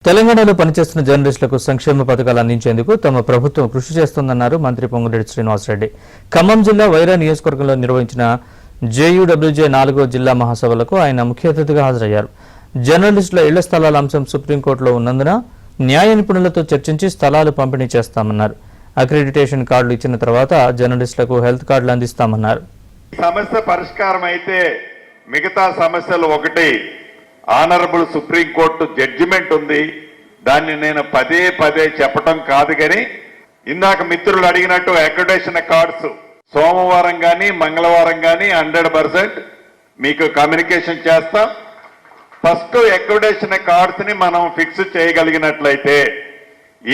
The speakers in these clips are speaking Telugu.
తెలంగాణలో పనిచేస్తున్న జర్నలిస్టులకు సంక్షేమ పథకాలు అందించేందుకు తమ ప్రభుత్వం కృషి చేస్తోందన్నారు మంత్రి పొంగులేటి శ్రీనివాసరెడ్డి. ఖమ్మం జిల్లా వైరా నియోజకవర్గంలో నిర్వహించిన జేయూడబ్ల్యూజే 4వ జిల్లా మహాసభలకు ఆయన ముఖ్య అతిథిగా హాజరయ్యారు. జర్నలిస్టుల ఇళ్ల స్థలాల అంశం సుప్రీంకోర్టులో ఉన్నందున న్యాయ నిపుణులతో చర్చించి స్థలాలు పంపిణీ చేస్తామన్నారు. అక్రిడిటేషన్ కార్డులు ఇచ్చిన తర్వాత జర్నలిస్టులకు హెల్త్ కార్డులు అందిస్తామన్నారు. సమస్య పరిష్కారం అయితే మిగతా సమస్యలు ఒకటి ఆనరబుల్ సుప్రీంకోర్టు జడ్జిమెంట్ ఉంది. దాన్ని నేను పదే పదే చెప్పటం కాదు, కానీ ఇందాక మిత్రులు అడిగినట్టు అక్రిడిటేషన్ కార్డ్స్ సోమవారం కానీ మంగళవారం కానీ 100% మీకు కమ్యూనికేషన్ చేస్తాం. ఫస్ట్ అక్రిడిటేషన్ కార్డ్స్ ని మనం ఫిక్స్ చేయగలిగినట్లయితే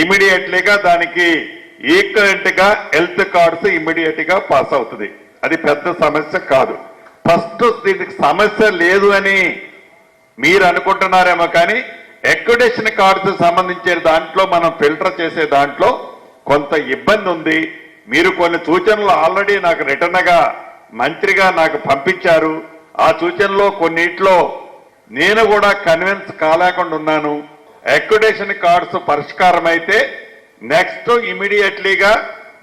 ఇమీడియట్లీగా దానికి ఈక్వలెంట్ గా హెల్త్ కార్డ్స్ ఇమీడియట్ గా పాస్ అవుతుంది. అది పెద్ద సమస్య కాదు. ఫస్ట్ దీనికి సమస్య లేదు అని మీరు అనుకుంటున్నారేమో, కానీ అక్రిడిటేషన్ కార్డ్స్ సంబంధించే దాంట్లో మనం ఫిల్టర్ చేసే దాంట్లో కొంత ఇబ్బంది ఉంది. మీరు కొన్ని సూచనలు ఆల్రెడీ నాకు రిటర్న్ గా మంత్రిగా నాకు పంపించారు. ఆ సూచనలో కొన్నిట్లో నేను కూడా కన్విన్స్ కాలేకుండా ఉన్నాను. అక్రిడిటేషన్ కార్డ్స్ పరిష్కారం అయితే నెక్స్ట్ ఇమీడియట్లీగా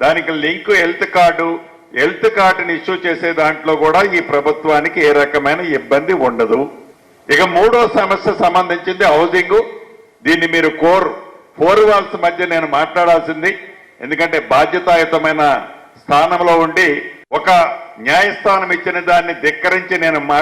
దానికి లింక్ హెల్త్ కార్డుని ఇష్యూ చేసే దాంట్లో కూడా ఈ ప్రభుత్వానికి ఏ రకమైన ఇబ్బంది ఉండదు. ఇక మూడో సమస్య సంబంధించింది హౌసింగ్. దీన్ని మీరు ఫోర్ వాల్స్ మధ్య నేను మాట్లాడాల్సింది, ఎందుకంటే బాధ్యతాయుతమైన స్థానంలో ఉండి ఒక న్యాయస్థానం ఇచ్చిన దాన్ని ధిక్కరించి నేను